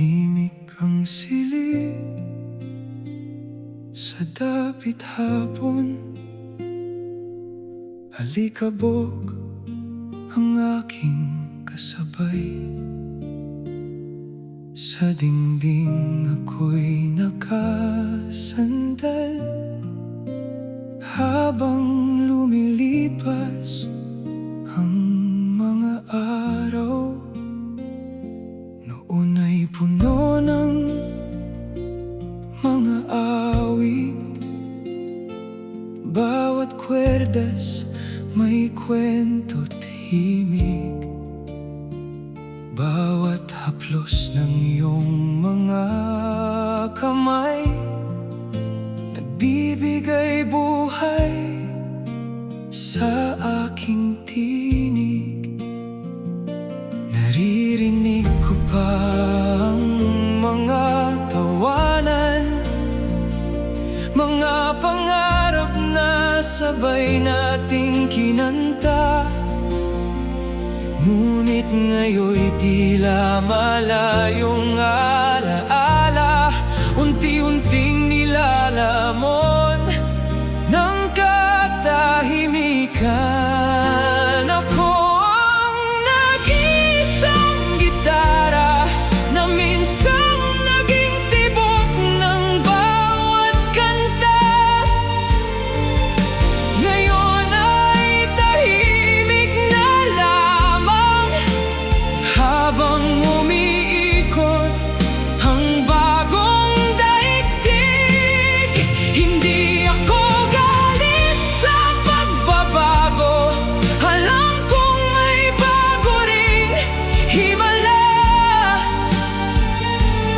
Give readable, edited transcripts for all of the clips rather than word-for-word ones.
Tahimik ang silid sa dapit hapon. Alikabok ang aking kasabay. Sa dingding ako'y nakasandal habang lumilipas ang mga araw. Noon ay puno ng mga awit, bawat kwerdas may kwento't himig. Bawat haplos ng iyong mga kamay nagbibigay buhay sa aking tinig. Naririnig ko pa ang mga tawanan, mga pangarap na sabay nating kinanta. Ngunit ngayon'y tila malayong alaala, unti-unting nilalamon ng katahimikan. Ako ang nag-iisang gitara na minsang naging tibok ng bawat kanta. Ngayon ay tahimik na lamang habang umiikot ang bagong daigdig. Hindi ako galit sa pagbabago, alam kong may bago ring himala.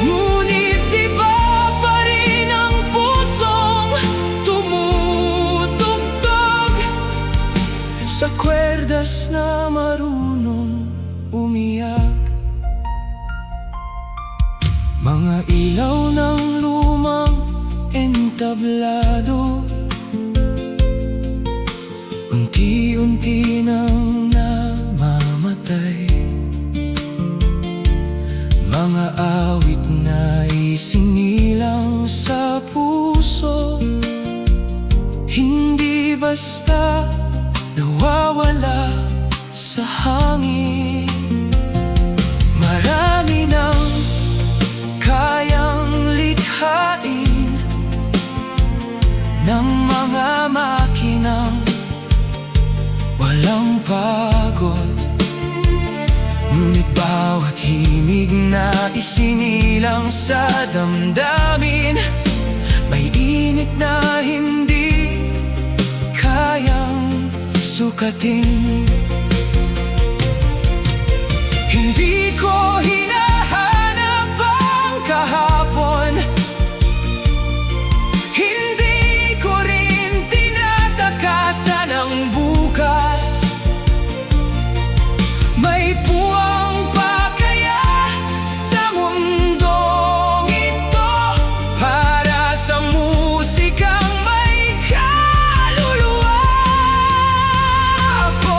Ngunit iba pa rin ang pusong tumutugtog sa kwerdas na marunong umiyak. Mga ilaw ng lumang entablado unti-unti nang namamatay. Mga awit na isinilang sa puso, hindi basta nawawala sa hangin. Marami nang kayang likhain ng mga makinang walang pagod. Ngunit bawat himig na isinilang sa damdamin, may init na hindi kayang sukatin. Hindi ko hinahanap ang kahapon, hindi ko rin tinatakasan ang bukas. May puwang pa kaya sa mundong ito para sa musikang may kaluluwa? Ako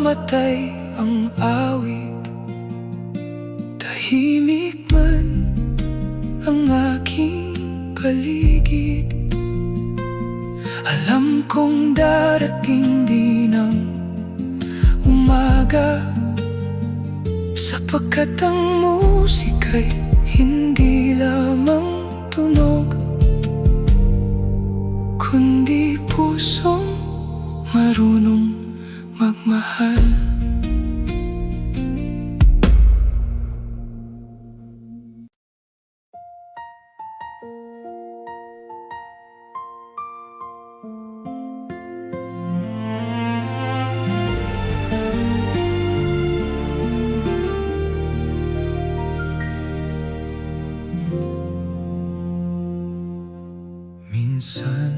mamatay ang awit, tahimik man ang aking paligid. Alam kong darating din ang umaga, sapagkat ang musika'y hindi lamang tunog, kundi pusong marunong magmahal. Minsan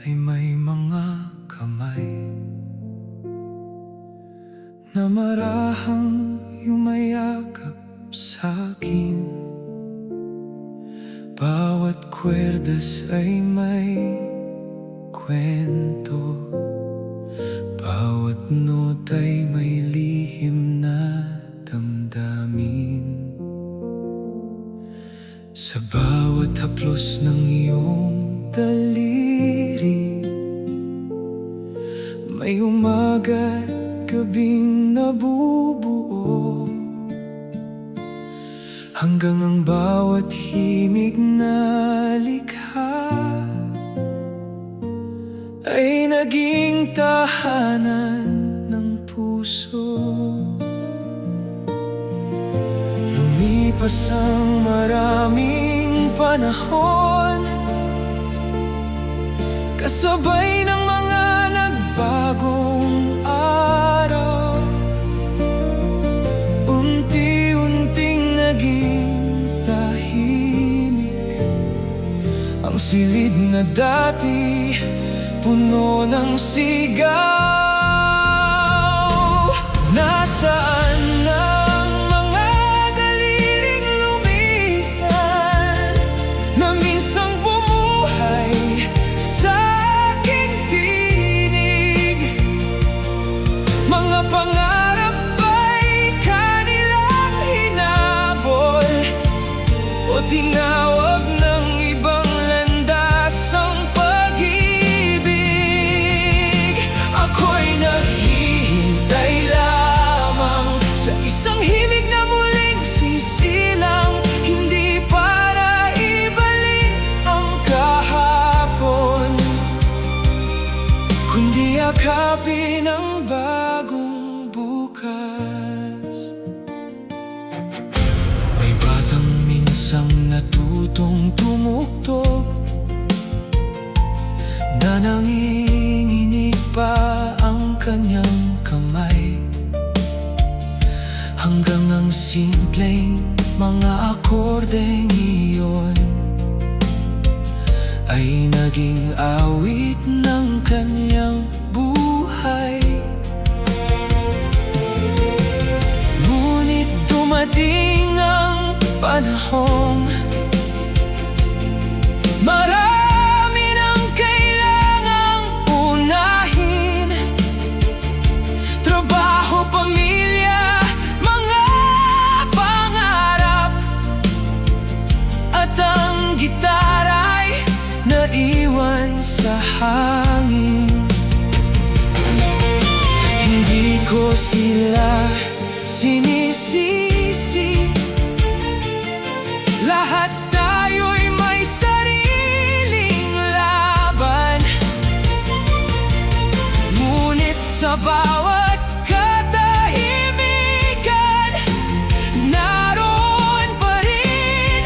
ay may mga kamay na marahang yumayakap sa'kin. Bawat kwerdas ay may kwento, bawat nota'y may lihim na damdamin. Sa bawat haplos ng iyong daliri, may umaga at gabing nabubuo, hanggang ang bawat himig na likha ay naging tahanan ng puso. Lumipas ang maraming panahon, kasabay ng mga nagbagong araw. Unti-unting naging tahimik ang silid na dati puno ng sigaw. Nasaan ang mga daliring lumisan na minsang bumuhay sa aking tinig? Mga pangarap ba'y kanilang hinabol o tinawag ng ibang landas ang pag-ibig? Ako'y naghihintay lamang sa isang himig na muling sisilang, hindi para ibalik ang kahapon, kundi yakapin ang bagong bukas. May batang minsang natutong tumugtog, na nanginginig pa ang kanyang kamay, hanggang ang simpleng mga akordeng iyon ay naging awit ng kanyang buhay. Ngunit dumating ang panahong marami nang kailangang unahin: trabaho, pamilya, mga pangarap, at ang gitara'y naiwan sa hangin. Hindi ko sila sinisisi, lahat tayo'y may sariling laban. Ngunit sa bawat katahimikan, naroon pa rin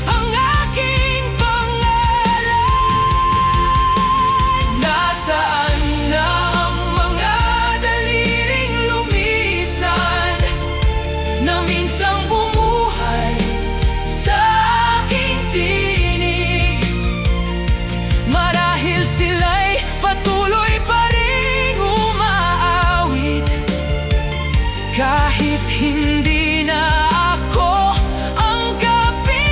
ang aking pangalan. Nasaan na ang mga daliring lumisan na minsang bumuhay sa aking tinig? Marahil sila'y patuloy pa ring umaawit, kahit hindi na ako ang kapiling.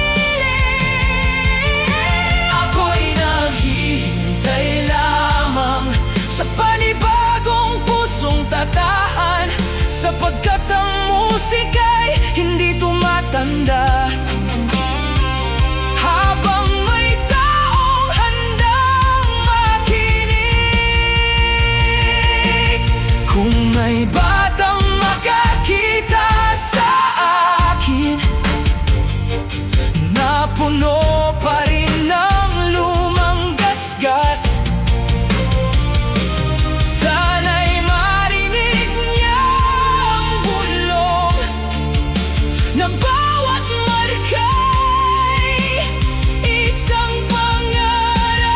Ako'y naghihintay lamang sa panibagong pusong tata sapagkat ang musika'y hindi tumatanda. Habang may taong handang makinig, kung may batang makakita sa akin na puno pa rin ng lumang gasgas, sana'y marinig niya ang bulong na bawat marka'y isang pangarap.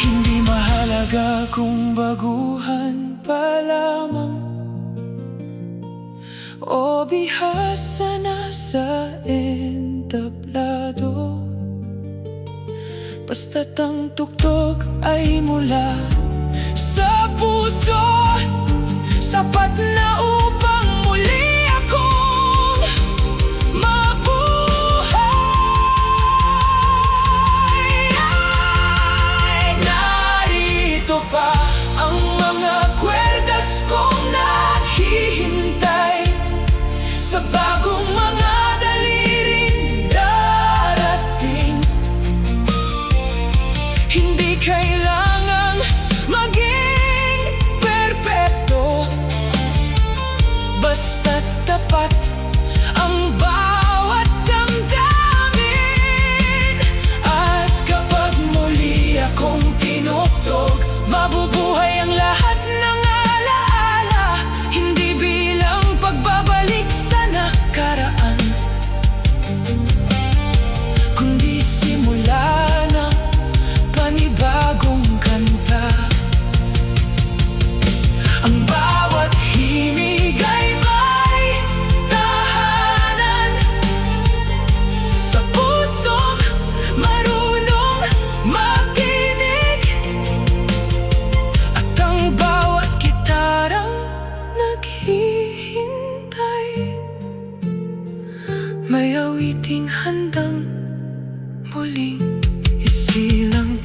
Hindi mahalaga kung baguhan pa lamang o bihasa na sa entablado, basta't ang tugtog ay mula sa puso, sapat na upang muli akong mabuhay. Narito pa ang mga kwerdas kong naghihintay sa bagong mga daliring darating. Hindi kailangang maging perpekto, basta't tapat ang bawat damdamin. At kapag muli akong tinugtog, mabubuhay ang lahat ng alaala, hindi bilang pagbabalik sa nakaraan, kundi simula ng panibagong kanta. Ang bawat himig ay may tahanan sa pusong marunong makinig, at ang bawat gitarang naghihintay may awiting handang muling isilang.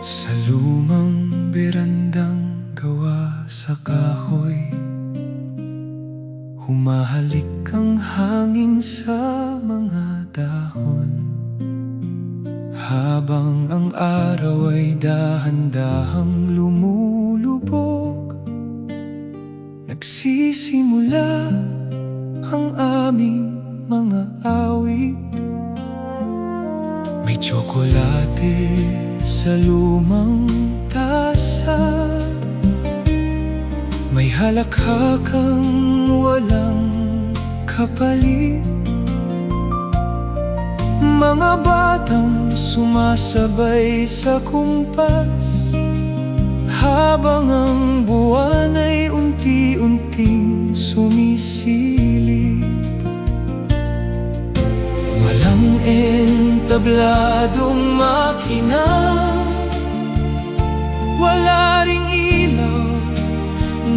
Sa lumang berandang gawa sa kahoy, humahalik ang hangin sa mga dahon, habang ang araw ay dahan-dahang lumulubog. Nagsisimula ang aming mga awit. May tsokolate sa lumang tasa, may halakhakang walang kapalit. Mga batang sumasabay sa kumpas, habang ang buwan ay unti-unting sumisilip. Walang entabladong makina, wala ring ilaw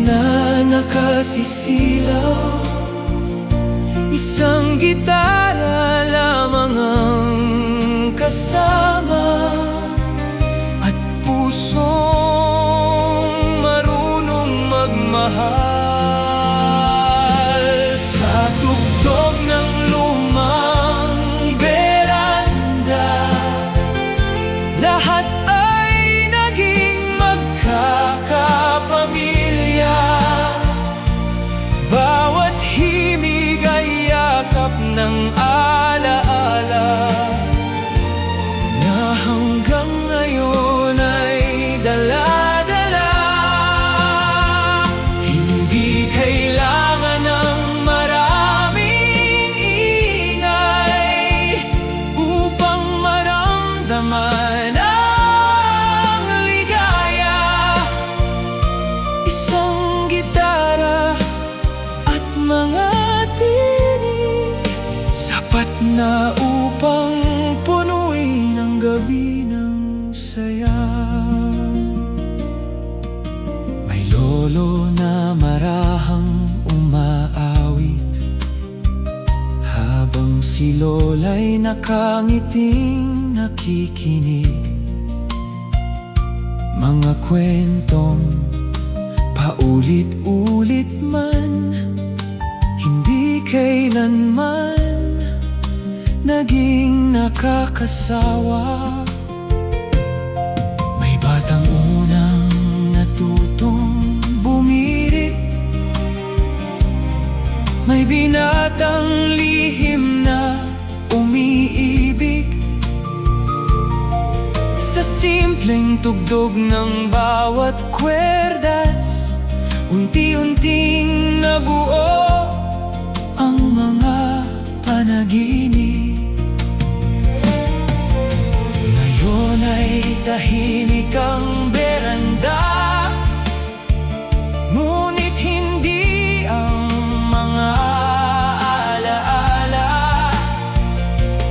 na nakasisilaw. Isang gitara lamang ang kasama, at pusong marunong magmahal. Sa tugtog ng lumang beranda, lahat ay naging magkakapamilya. Bawat himig ay yakap ng alaala na mga tinig, sapat na upang punuin ang gabi ng saya. May lolo na marahang umaawit, habang si lola'y nakangiting nakikinig. Mga kwentong paulit-ulit man, hindi kailanman naging nakakasawa. May batang unang natutong bumirit, may binatang lihim na umiibig. Sa simpleng tugtog ng bawat kwerdas, unti-unting nabuo ang mga panaginip. Ngayon ay tahimik ang beranda, ngunit hindi ang mga alaala.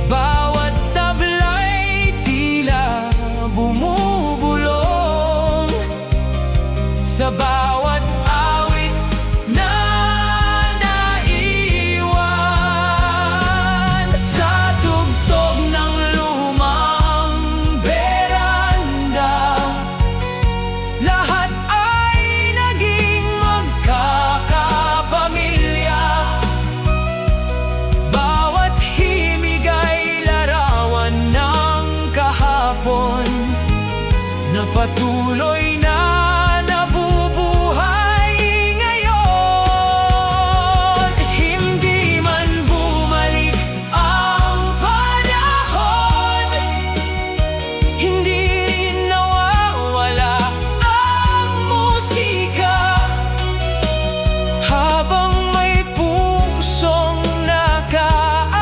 Bawat tabla'y tila bumubulong sa bawat awit na naiwan. Sa tugtog ng lumang beranda, lahat ay naging magkakapamilya. Bawat himig ay larawan ng kahapon na patuloy na nabubuhay ngayon. Hindi man bumalik ang panahon, hindi rin nawawala ang musika. Habang may pusong nakaalala,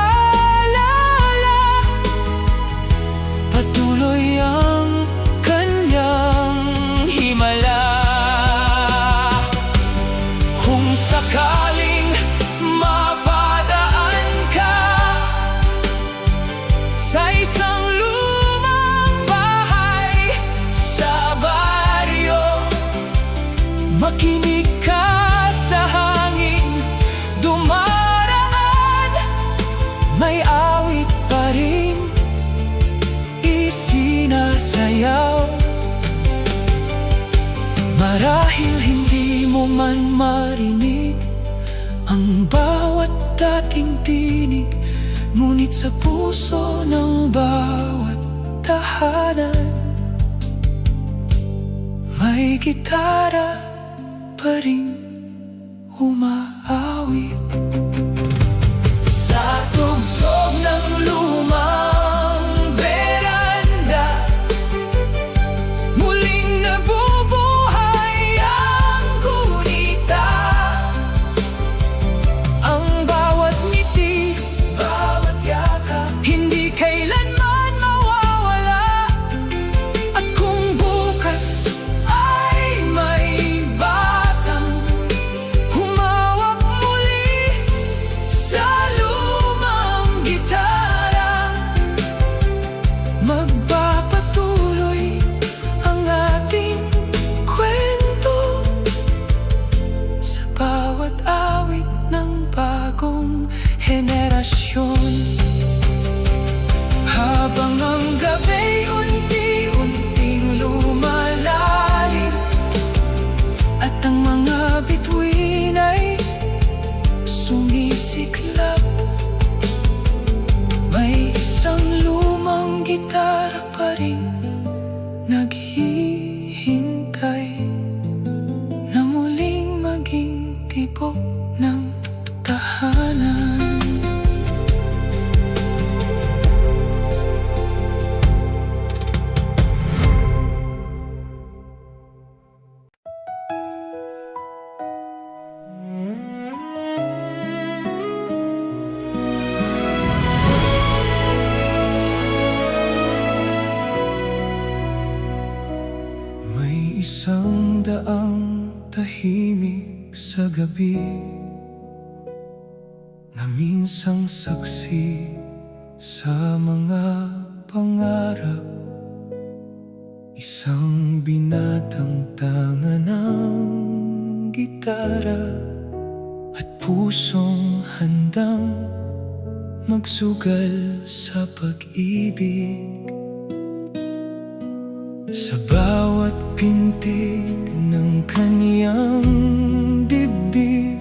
patuloy ang kanyang himala. Kung sakaling mapadaan ka sa isang lumang bahay sa baryo, makinig ka sa hangin dumaraan. May awit pa rin isinasayaw. Marahil hindi mo man marinig ang bawat dating tinig, ngunit sa puso ng bawat tahanan, may gitara pa rin umaawit. Sa tugtog ng lumang beranda, muling nabubuhay ang gunita. Ang bawat ngiti, bawat yakap, hindi kailanman mawawala. At kung bukas ay may batang humawak muli sa lumang gitara, magpapatuloy ang ating kwento sa bawat awit ng bagong henerasyon. Habang ang gabi unti-unting lumalalim, at ang mga bituin ay sumisiklab, may isang lumang gitara pa rin naghihintay na muling maging tibok ng tahanan. May isang daang tahimik sa gabi, na minsang saksi sa mga pangarap. Isang binatang tanga ng gitara at pusong handang magsugal sa pag-ibig. Sa bawat pintig ng kaniyang dibdib,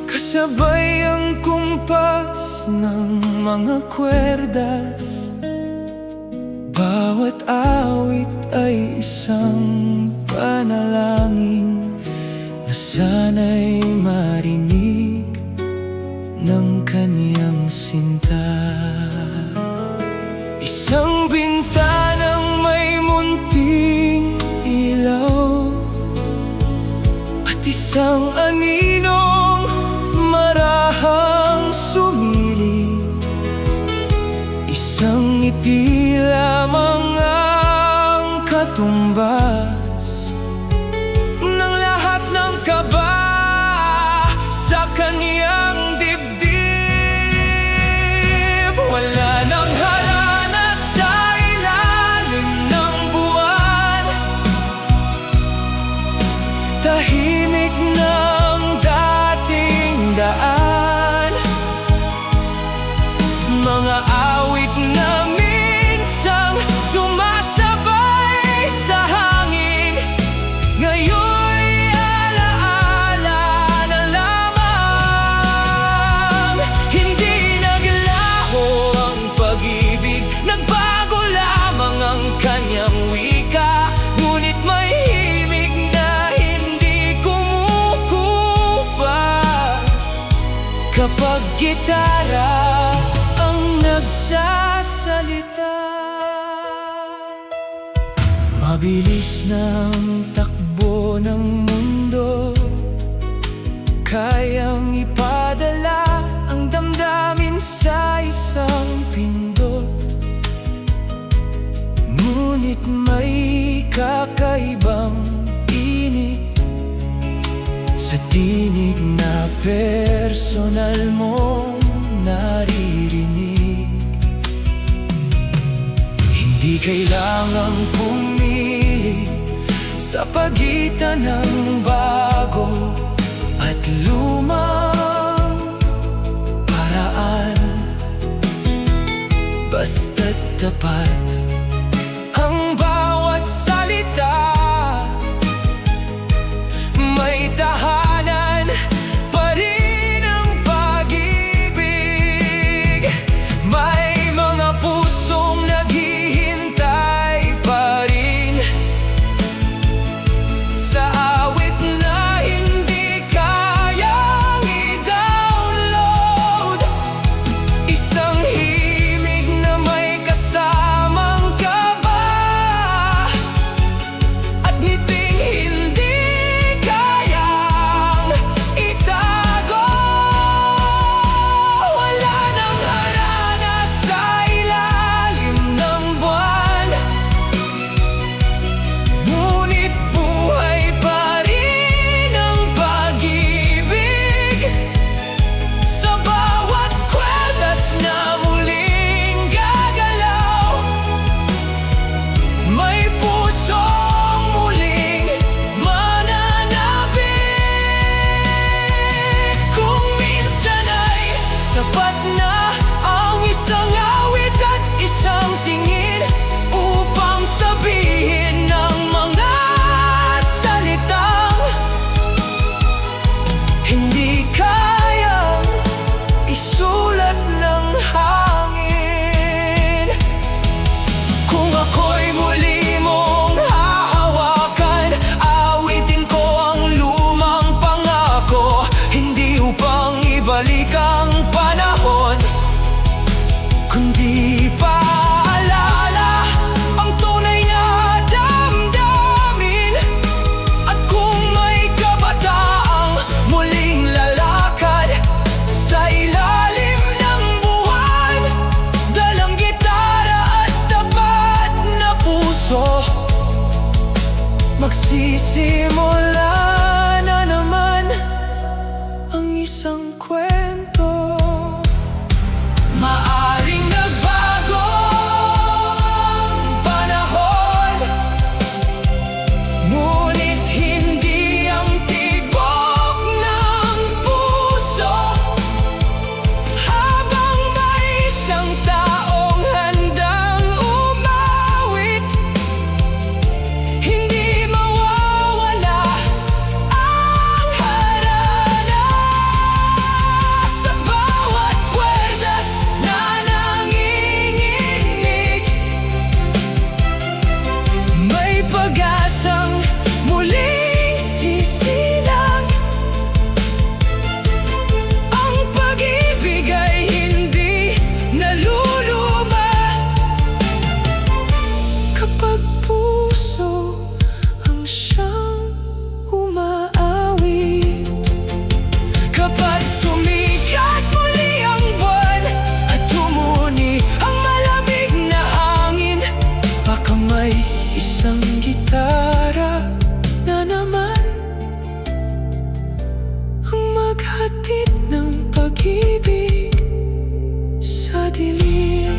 kasabay ang kumpas ng mga kwerdas. Bawat awit ay isang panalangin na sana'y marinig ng kaniyang sinta. Isang bintanang may munting ilaw at isang aninong marahang sumili. Isang ngiti lamang ang katumbas ng lahat ng kaba sa kaniyang dibdib. Wala nang harana sa ilalim ng buwan, tahimik ng dating daan. Mga awit na minsang sumasabay sa hangin, ngayon'y alaala na lamang. Hindi naglaho ang pag-ibig, nagbago lamang ang kanyang wika. Ngunit may himig na hindi kumukupas kapag gitara ang nagsasalita. Mabilis ng takbo ng mundo, kayang ipadala ang damdamin sa isang pindot. Ngunit may kakaibang init sa tinig na personal mong naririnig. Hindi kailangang pumili sa pagitan ng bago at lumang paraan, basta't tapat ang bawat salita. May tahanan pa rin ang pag-ibig, may mga pusong naghihintay pa rin sa awit na hindi kayang i-download. Isang himig na may kasamang isang kwento. Maaring nagbago ang panahon, ngunit hindi ang tibok ng puso. Habang may isang taong handang umawit, hindi mawawala ang harana. Sa bawat kwerdas na nanginginig, may pag-asang muling sisilang. Ang pag-ibig ay hindi naluluma Kapag puso ang siyang umaawit. kapag sumikat muli ang buwan at tumuni ang malamig na hangin. Baka may isang gitara na naman ang maghatid ng pag-ibig sa dilim.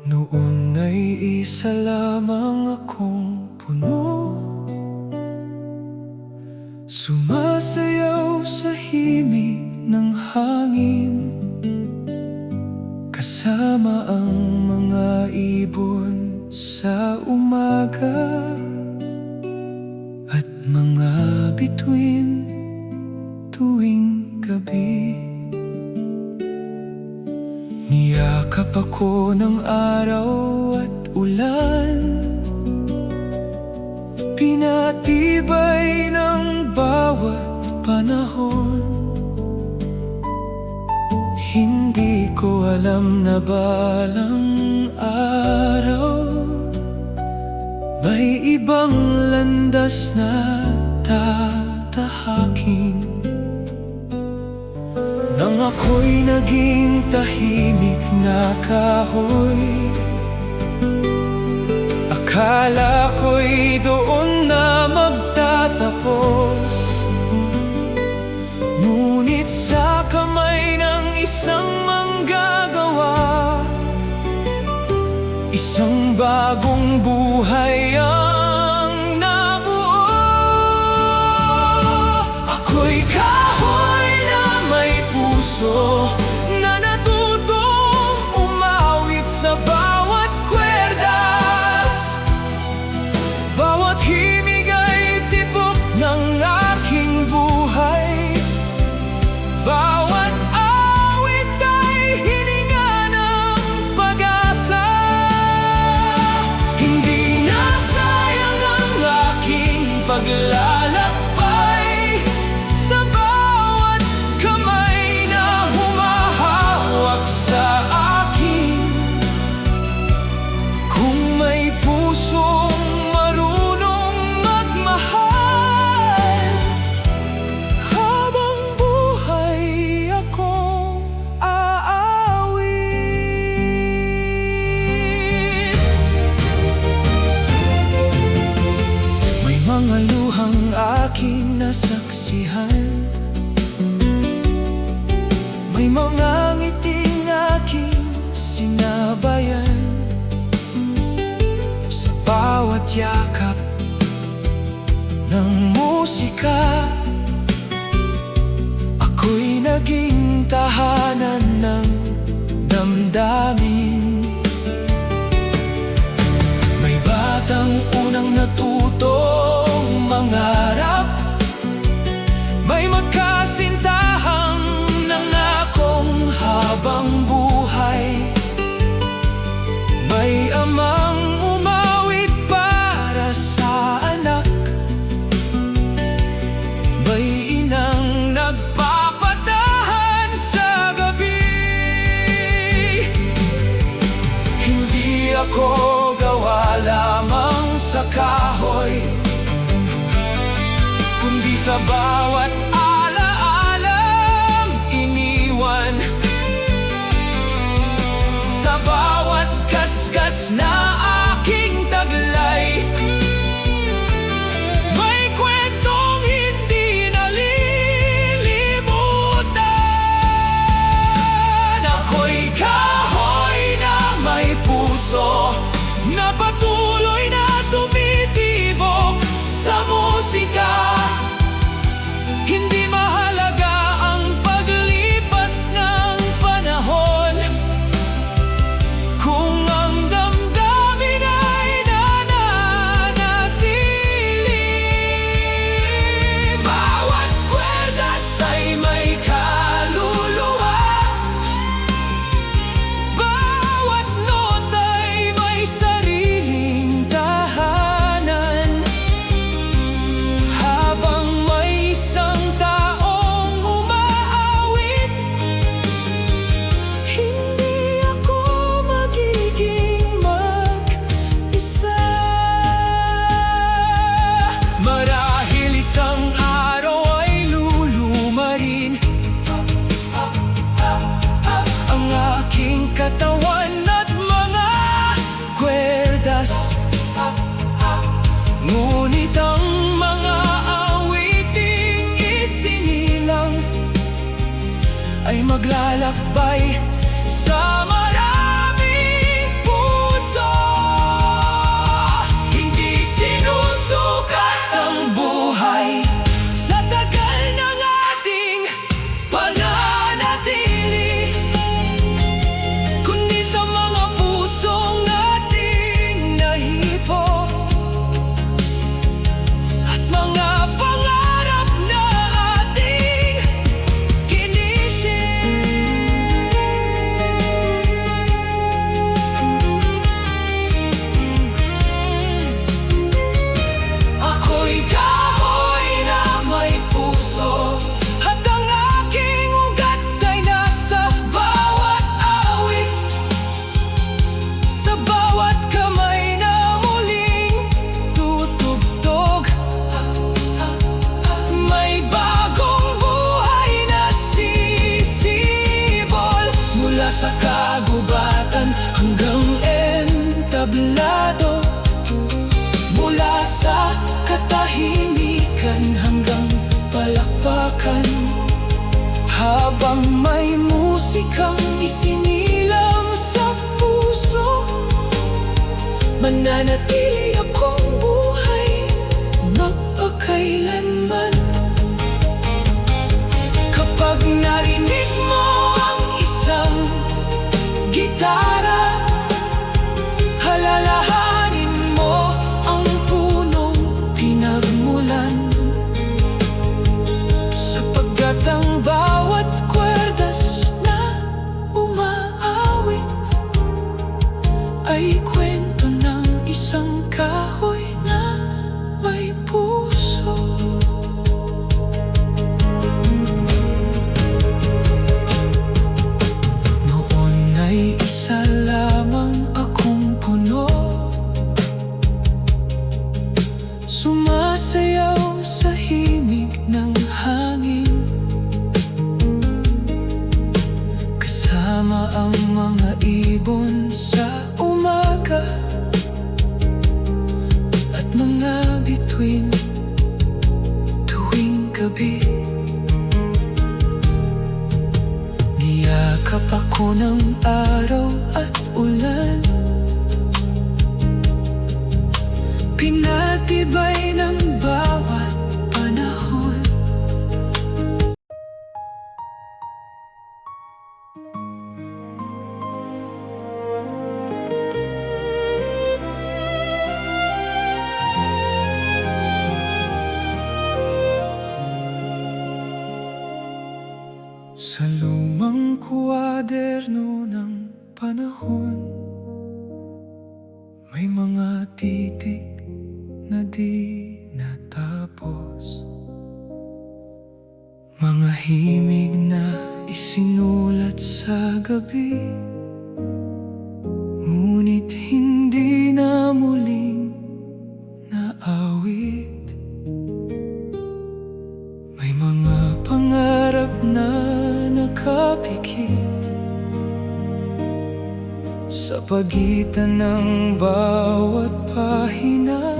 Noon ay isa lamang akong puno, sumasayaw sa himig ng hangin, kasama ang mga ibon sa umaga at mga bituin tuwing gabi. Niyakap ako ng araw at ulan, pinatibay ng bawat panahon. Hindi ko alam na balang araw may ibang landas na tatahakin. Nang ako'y naging tahimik na kahoy, akala ko'y doon na magtatapos. Ngunit sa kamay ng isang manggagawa, isang bagong buhay ang nabuo. Ako'y kahoy na may puso, na natutong umawit sa bawat kwerdas. Bawat himig ay tibok ng aking buhay, bawat awit ay hininga ng pag-asa. Hindi na sayang ang aking paglalakbay sa bawat kamay na humahawak sa akin. Kung may pusong marunong magmahal, habang buhay akong aawit. May mga luhang aking nasaksihan, may mga ngiting aking sinabayan. Sa bawat yakap ng musika, ako'y naging tahanan ng damdamin. May batang unang natutong mangarap, may magkasintahang nangakong habang buhay. May amang umawit para sa anak, may inang nagpapatahan kahoy, kundi sa bawat alaalang iniwan, sa bawat gasgas na aking taglay. May kwentong hindi nalilimutan. Ako'y kahoy na may puso, na patuloy na tumitibok sa musika. Hindi mahalaga ang paglipas ng panahon, kung ang damdamin ay nananatili. Bawat kwerdas ay may kaluluwa, bawat nota'y may sariling tahanan. Habang may isang taong umaawit, hindi ako magiging mag-isa. Marahil isang araw ay luluma rin ang aking katawan at mga kwerdas, ngunit ang mga awiting isinilang ay maglalakbay sa maraming puso. Hindi sinusukat ang buhay sa tagal ng ating pananatili, kundi sa mga pusong ating nahipo at mga pangarap na ating kinisip. Ako'y kahoy na may puso, at ang aking ugat ay nasa bawat awit, sa bawat kamay na muling tutugtog. May bagong buhay na sisibol, mula sa kagubatan hanggang entablado, mula sa katahimikan hanggang palakpakan. Habang may musikang isinilang sa puso, mananatili akong buhay magpakailanman. Kapag narinig mo ang isang gitara, halalahanin mo ang punong pinagmulan, sapagkat ang bawat kwerdas na umaawit ay kwento ng isang kahoy na may puso. Noon ay isa lamang akong puno, sumasayaw sa himig ng hangin, kasama ang mga ibon sa umaga at mga bituin tuwing gabi. Niyakap ako ng araw at ulan, pinatibay ng bawat panahon. Sa lumang kwaderno ng panahon, may mga titik na di natapos, mga himig na isinulat sa gabi, ngunit hindi na muling nakapikit sa pagitan ng bawat pahina.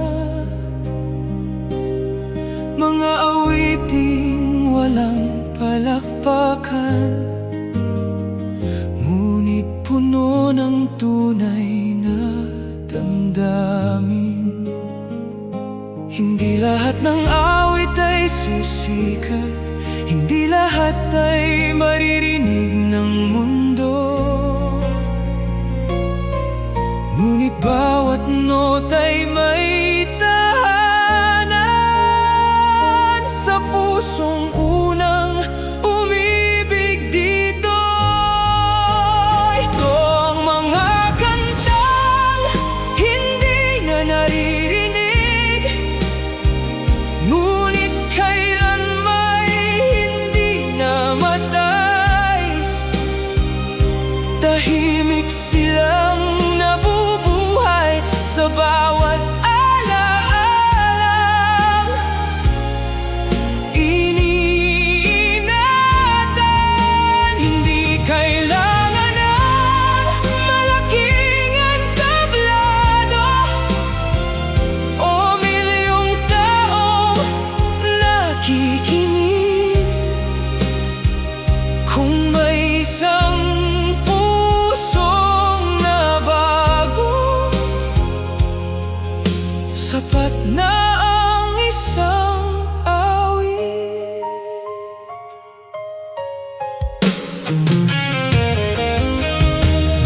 Mga awiting walang palakpakan, ngunit puno ng tunay na damdamin. Hindi lahat ng awit ay sisikat, hindi lahat ay maririnig ng mundo. Ngunit bawat nota'y may tahanan sa pusong unang umibig dito. Ito ang mga kantang hindi na naririnig, ngunit kailan may hindi namatay. Tahimik silang nabubuhay sa bawat alaalang iniingatan. Hindi kailangan ng malaking entablado o milyong taong nakikinig. Kung may isang pusong nabago, sapat na ang isang awit.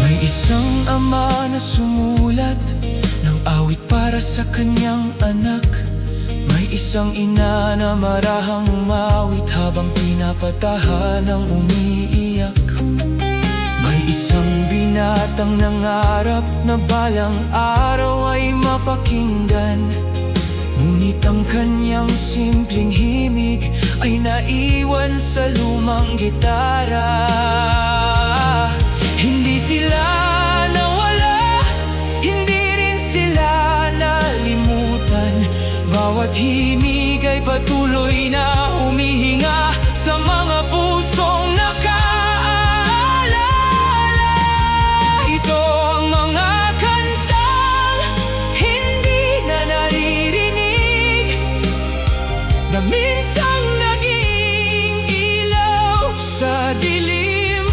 May isang ama na sumulat ng awit para sa kanyang anak. May isang ina na marahang umawit habang pinapatahan ng umiiyak. May isang binatang nangarap na balang araw ay mapakinggan, ngunit ang kanyang simpleng himig ay naiwan sa lumang gitara. Hindi sila nawala, hindi rin sila nalimutan. Bawat himig ay patuloy na humihinga sa mga pusong na minsang naging ilaw sa dilim.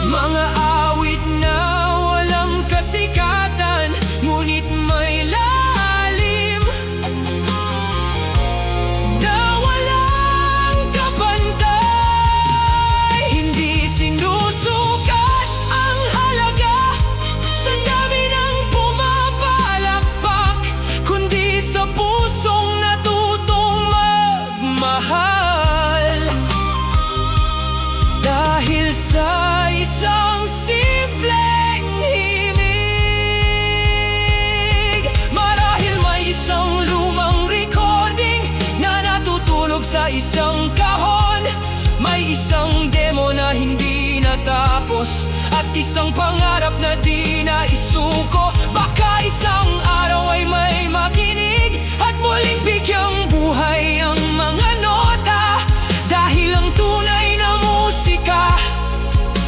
Mga awit na walang kasikatan, ngunit may lalim na walang kapantay. Hindi sinusukat ang halaga sa dami ng pumapalakpak, kundi sa pusong mahal. Dahil sa isang simpleng himig. Marahil may isang lumang recording na natutulog sa isang kahon. May isang demo na hindi natapos at isang pangarap na di na isuko. Baka isang araw ay may makinig at muling bigyang buhay ang mga nota. Dahil ang tunay na musika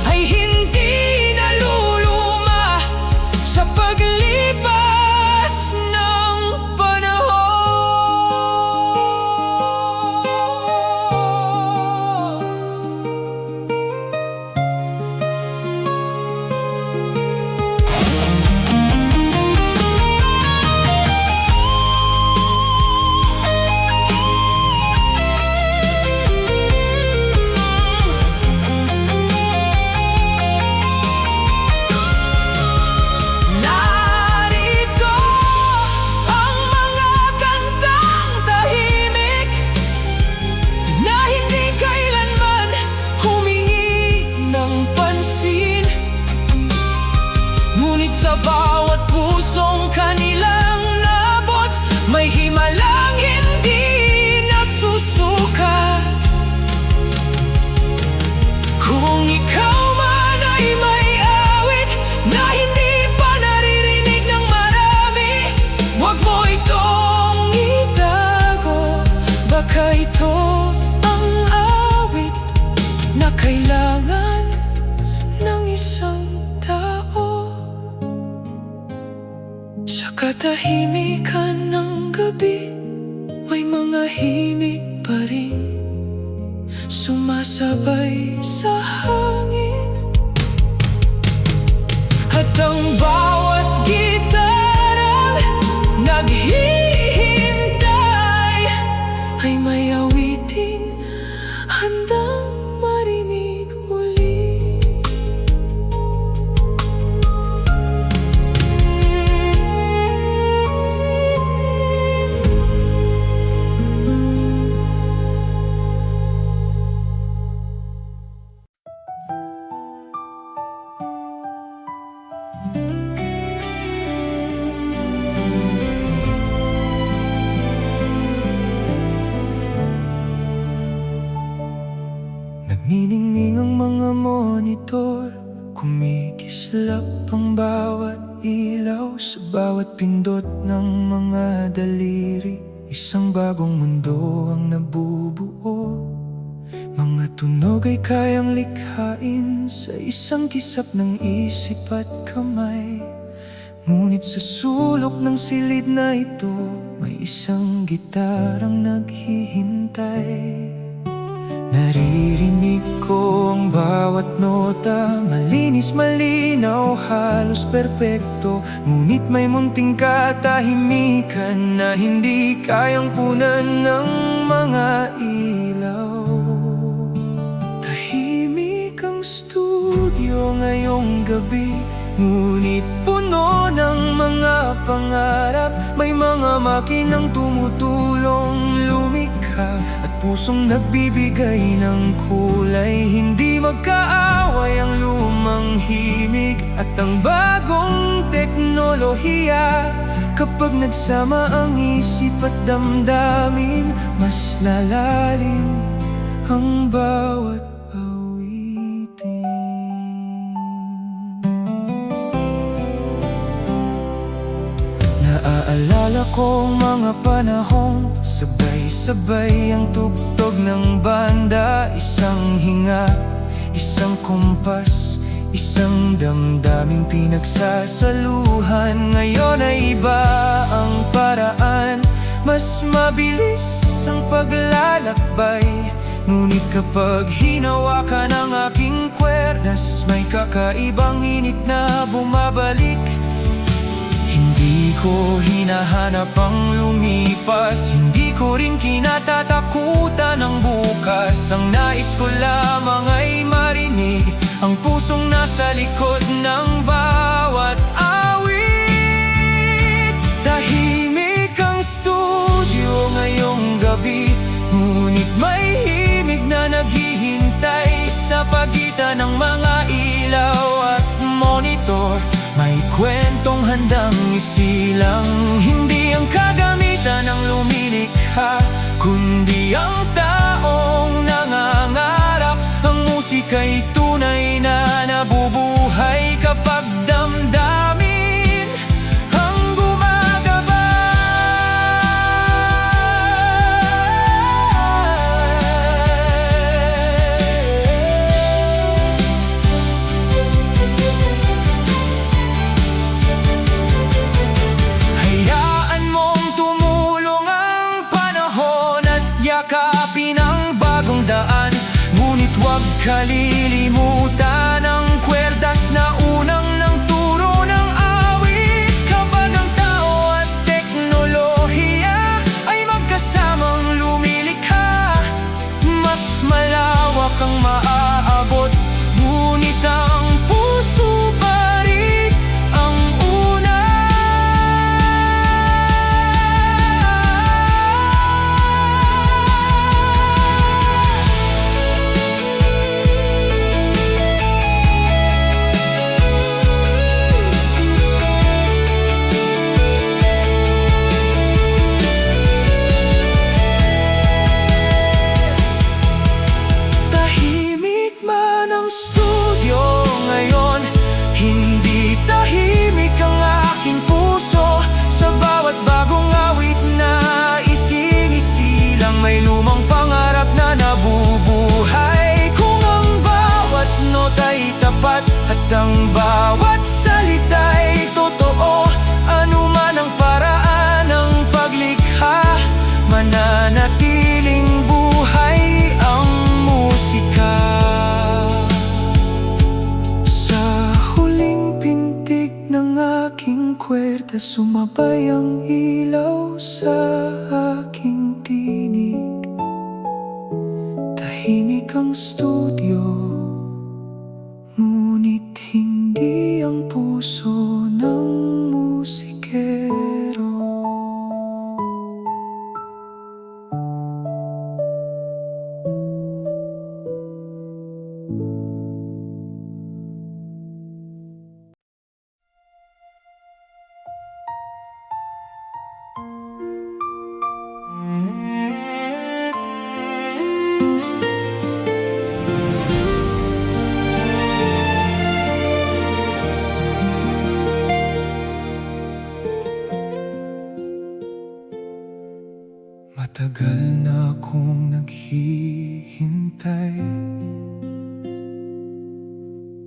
ay hindi naluluma sa paglipas ng panahon. Ngunit sa bawat pusong kanilang nabot, may himalang hindi nasusukat. Kung ikaw man ay may awit na hindi pa naririnig ng marami, huwag mo itong itago. Baka ito ang awit na kailangan ng isang tao. Sa katahimikan ng gabi, may mga himig pa rin sumasabay sa hangin. At ang bawat gitara naghihintay ay may awiting handang marinig muli. Nagniningning ang mga monitor, kumikislap ang bawat ilaw. Sa bawat pindot ng mga daliri, isang bagong mundo ang nabubuo. Mga tunog ay kayang likhain sa isang kisap ng isip at kamay. Ngunit sa sulok ng silid na ito, may isang gitarang naghihintay. Naririnig ko ang bawat nota, malinis, malinaw, halos perpekto. Ngunit may munting katahimikan na hindi kayang punan ng mga ilaw. Tahimik ang studio ngayong gabi, ngunit puno ng mga pangarap. May mga makinang tumutulong lumikha at pusong nagbibigay ng kulay. Hindi magkaaway ang lumang himig at ang bagong teknolohiya. Kapag nagsama ang isip at damdamin, mas lalalim ang bawat awitin. Naaalala ko ang mga panahong sabay-sabay ang tugtog ng banda. Isang hinga, isang kumpas, isang damdaming pinagsasaluhan. Ngayon ay iba ang paraan, mas mabilis ang paglalakbay. Ngunit kapag hinawakan ang aking kwerdas, may kakaibang init na bumabalik. Hindi ko hinahanap ang lumipas, hindi ko rin kinatatakutan ang bukas. Ang nais ko lamang ay marinig ang pusong nasa likod ng bawat awit. Tahimik ang studio ngayong gabi, ngunit may himig na naghihintay sa pagitan ng mga ilaw at monitor. May kwentong handang isilang, hindi ang kagamitan ng lumilikha, kundi ang taong nangangarap. Ang musika'y tunay na nabubuhay kapag damdamin ang gumagabay. Hayaan mong tumulong ang panahon at yakapin ang bagong daan. Ngunit huwag kalilimutan ang kwerdas na unang nagturo ng awit. Kapag ang tao at teknolohiya ay magkasamang lumilikha, mas malawak ang maaabot. Ngunit ang puso pa rin ang una. Tahimik man ang studio,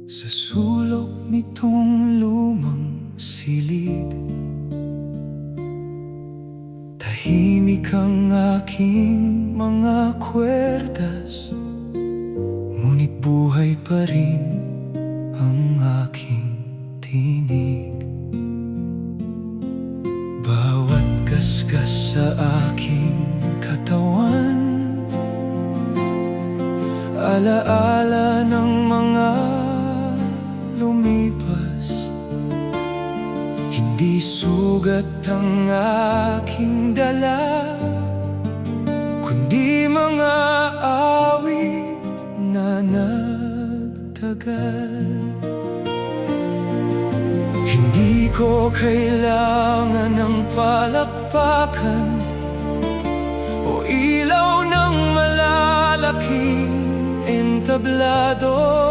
Sa sulok nitong lumang silid, tahimik ang aking mga kwerdas, ngunit buhay pa rin ang aking tinig. Bawat gasgas sa aking katawan, alaala ng mga lumipas. Hindi sugat ang aking dala, kundi mga awit na nagtagal. Hindi ko kailangan ng palakpakan o ilaw ng malalaking entablado.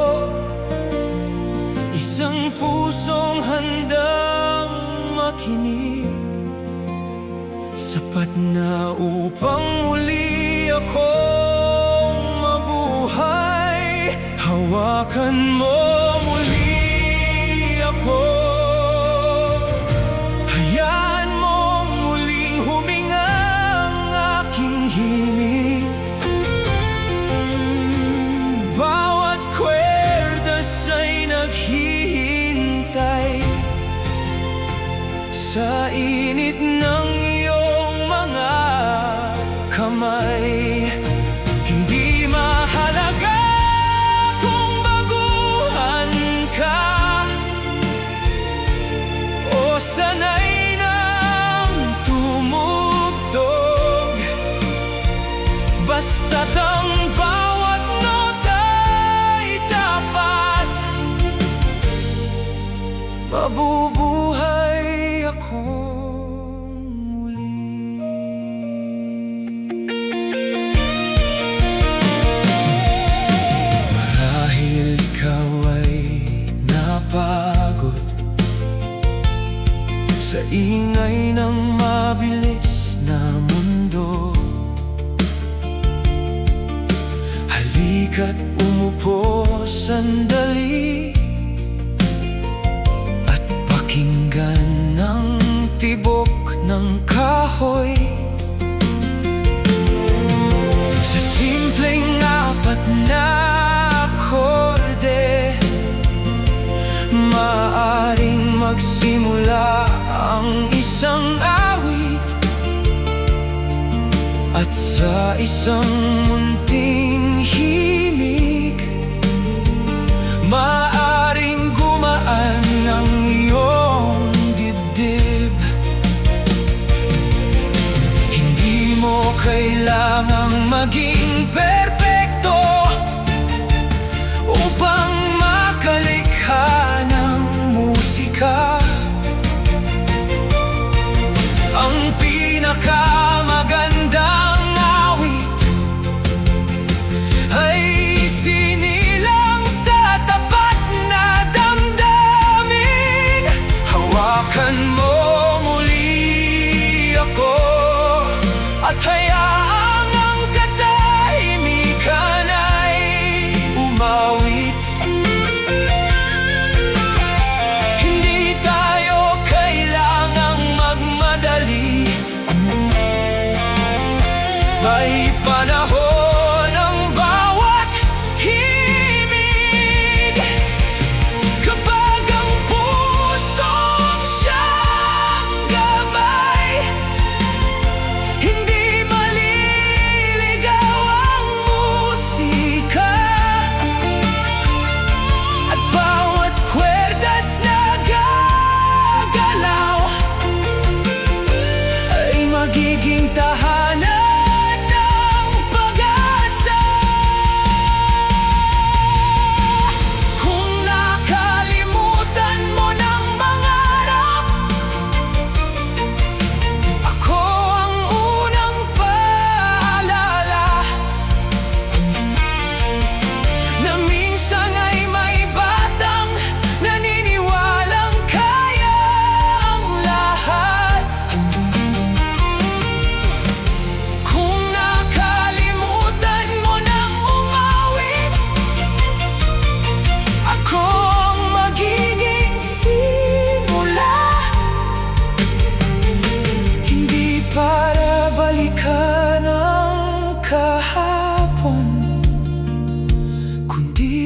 Isang pusong handang makinig, sapat na upang muli akong mabuhay. Hawakan mo muli ako, hayaan mo muling huminga ang aking himig. Bawat kwerdas ay naghihintay sa init ng iyong mga kamay. Hindi mahalaga kung baguhan ka o sanay ng tumugtog, basta't ang bawat nota ay dapat mabubuhay akong muli. Marahil ikaw ay napagod sa ingay ng mabilis na mundo. Halika't umupo sandali at pakinggan ang tibok ng kahoy. Sa simpleng apat na akorde, maaaring magsimula ang isang awit. At sa isang munting himig, maaaring gumaan ang iyong dibdib. Hindi mo kailangang maging perpekto upang makalikha ng musika. Ang pinakamagandang awit ay sinilang sa tapat na damdamin. Hawakan mo muli ako at hayaang ang kata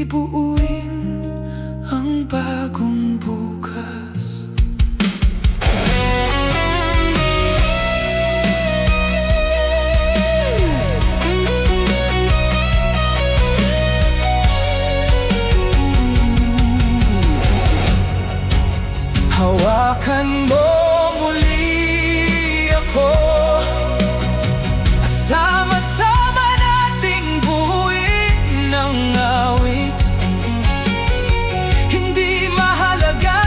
buuin ang bagong bukas. Hawakan mo muli ako at sama-sama nating buuin ang awit. Hindi mahalaga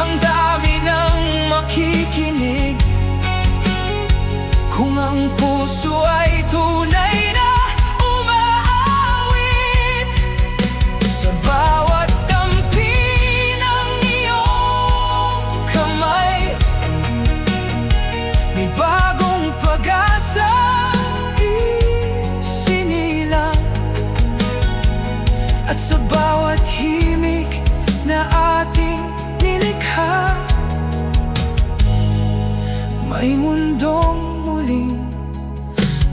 ang dami ng makikinig kung ang puso ay tunay na umaawit. Sa bawat dampi ng iyong kamay, may bagong pag-asa isinilang. At sa bawat himig na ating nilikha, may mundong muling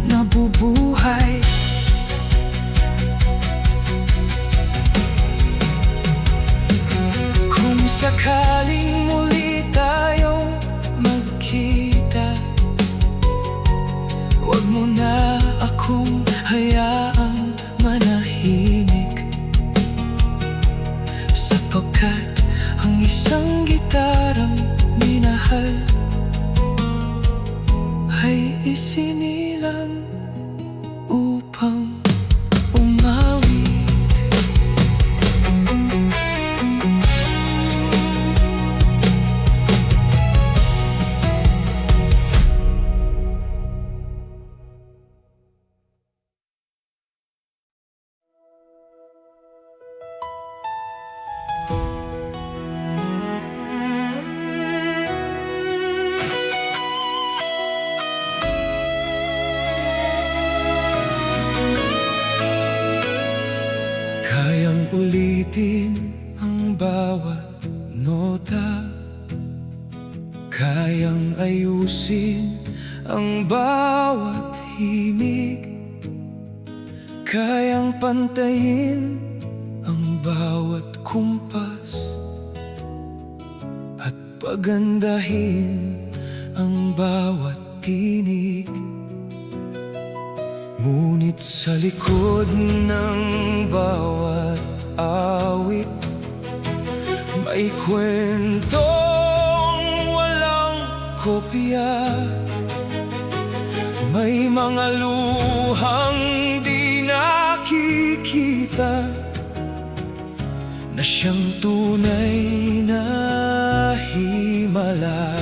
nabubuhay. Kung sakaling muli tayong magkita, huwag mo na akong hayaang manahimik, sapagkat ang isang gitarang minahal ay isinilang upang umawit. Kayang ulitin ang bawat nota, kayang ayusin ang bawat himig, kayang pantayin ang bawat kumpas, at pagandahin ang bawat tinig. Ngunit sa likod ng bawat awit, may kwentong walang kopya, may mga luhang di nakikita, na siyang tunay na himala.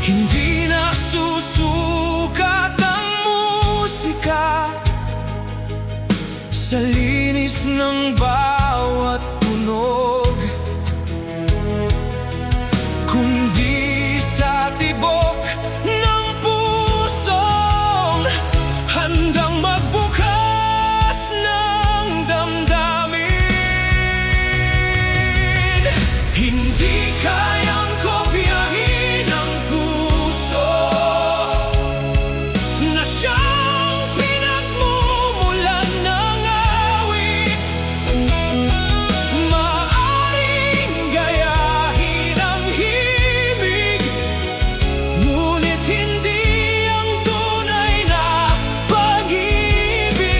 Hindi na susukat ang musika sa linis ng bawat tunog, kundi sa tibok ng pusong handang magbukas ng damdamin. Hindi kayang kopyahin ang puso na siyang pinagmumulan ng awit. Maaring gayahin ang himig, ngunit hindi ang tunay na pag-ibig.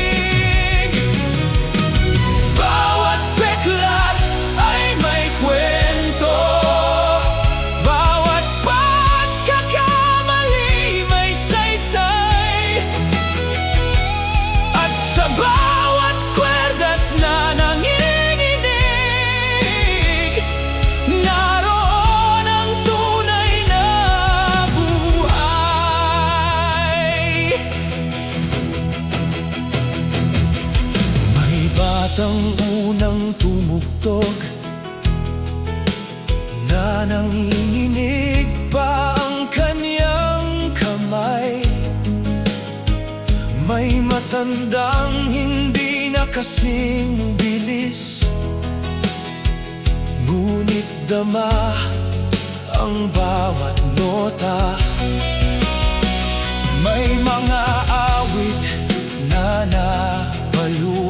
Bawat peklat ay may kwento, bawat pagkakamali may saysay, at sa bawat kwerdas na nanginginig, naroon ang tunay na buhay. May batang unang tumugtog na nanginginig pa ang kanyang kamay. May matandang hindi na kasing bilis, ngunit dama ang bawat nota. May mga awit na nabaluan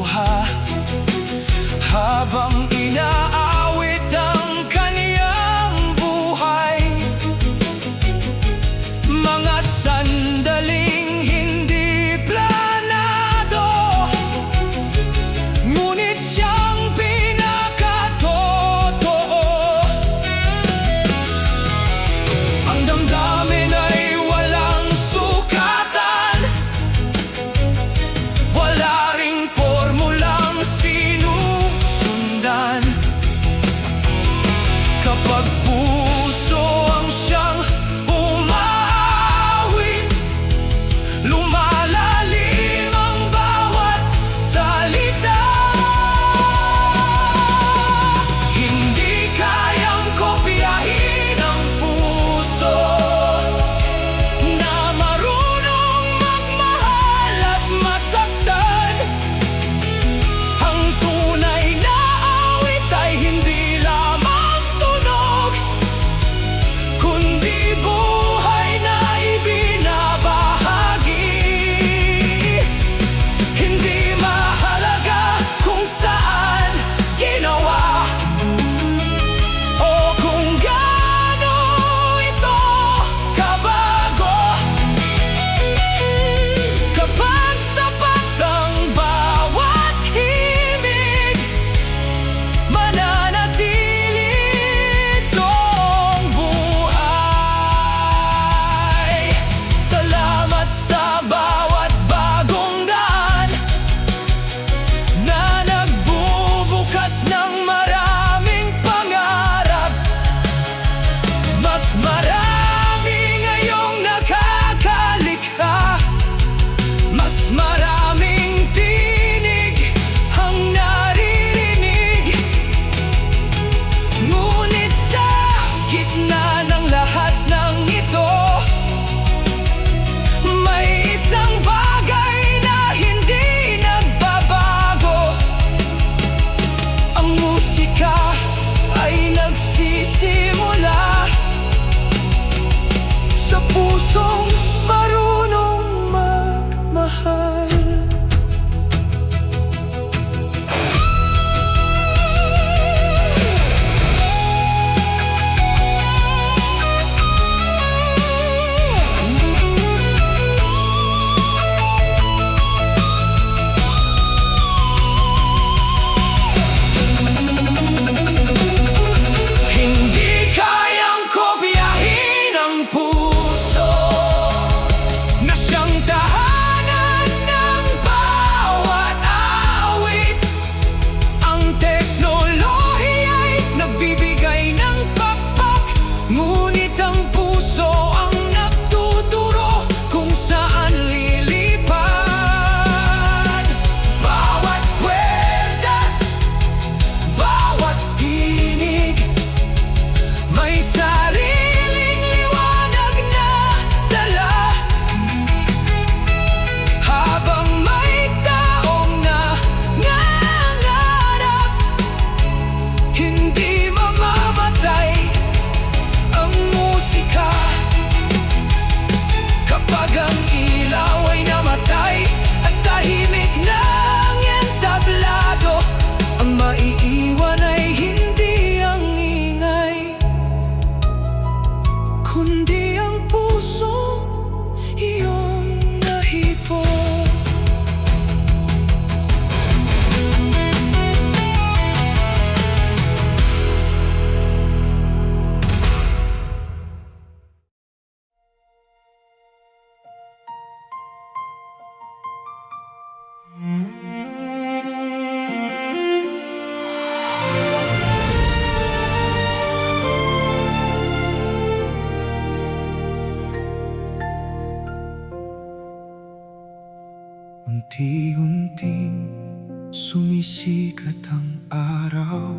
Sumisikat ang araw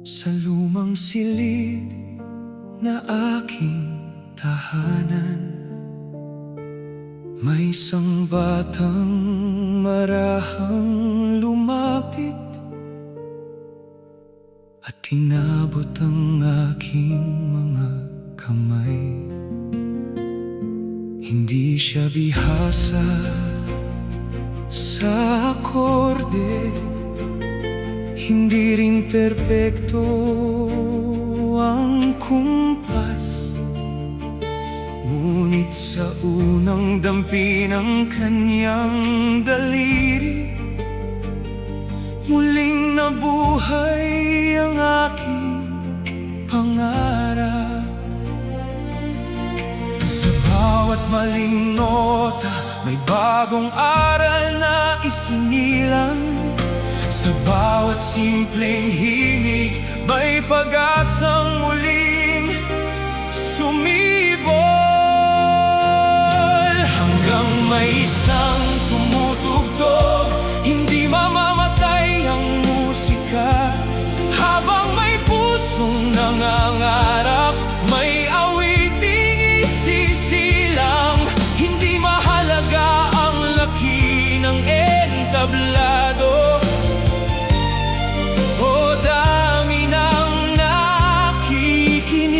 sa lumang silid na aking tahanan. May isang batang marahang lumapit at inabot ang aking mga kamay. Hindi siya bihasa sa akorde, hindi rin perpekto ang kumpas. Ngunit sa unang dampi ng kanyang daliri, muling nabuhay ang aking pangarap. Sa bawat maling nota, may bagong aral na isinilang. Sa bawat simpleng himig, may pag-asang muling sumibol. Hanggang may isang tumutugtog, hindi mamamatay ang musika. Habang may pusong nangangarap, may awiting isisilang. Hindi mahalaga ang laki ng entablado o dami ng nakikinig.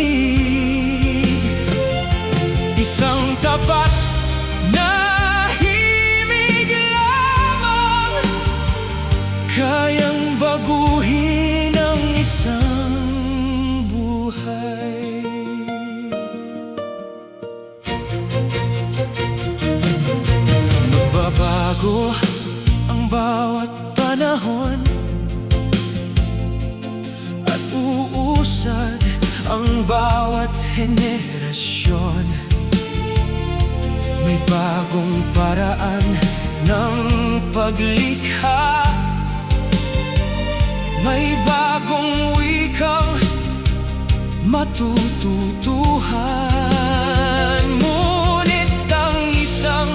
Isang tapat na himig lamang kayang baguhin ang isang buhay. Magbabago ang bawat panahon at uusad ang bawat henerasyon. May bagong paraan ng paglikha, may bagong wikang matututuhan. Ngunit ang isang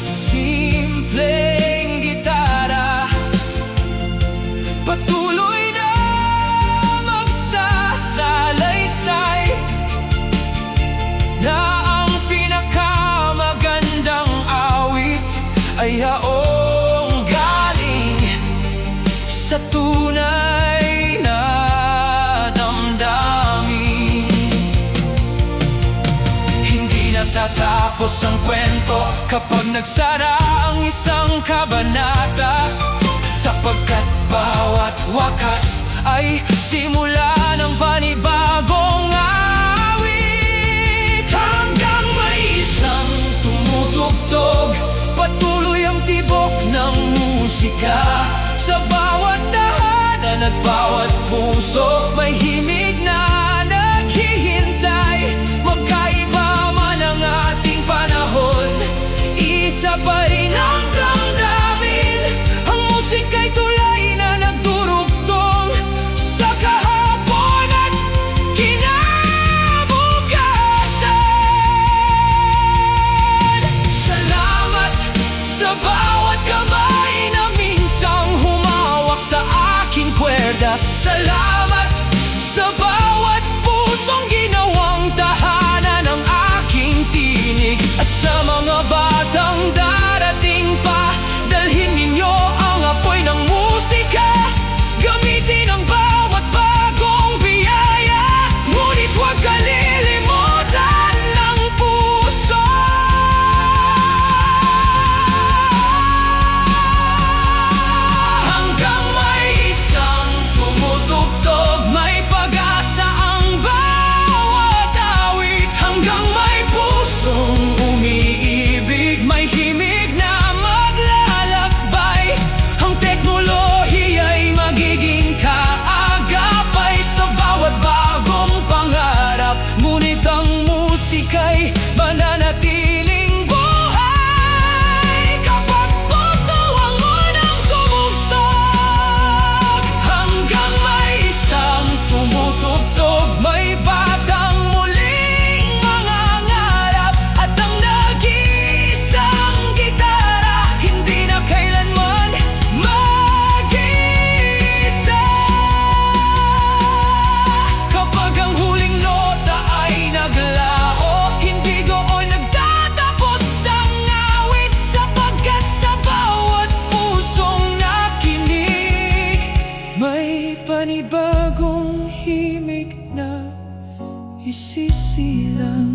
simpleng gitara patuloy na magsasalaysay, na ang pinakamagandang awit ay yaong galing sa tunay na damdamin. Hindi natatapos ang kwento kapag nagsara ang isang kabanata, sapagkat bawat wakas ay simula ng panibagong awit. Hanggang may isang tumutugtog, patuloy ang tibok ng musika. Sa bawat tahanan at bawat puso, may himig na naghihintay. Magkaiba man ang ating panahon, isa pa rin ang damdamin. Ang musika'y tulay na nagdurugtong sa kahapon at kinabukasan. Salamat sa bawat kamay na minsang humawak sa aking kwerda. Salamat sa bawat pusong ginawang tahanan ng aking tinig. At sa mga batang darating pa, dalhin ninyo ang apoy ng musika. Gamitin ang bawat bagong biyaya, ngunit huwag kalilimutan ng puso. Hanggang may isang tumutugtog, isisilang.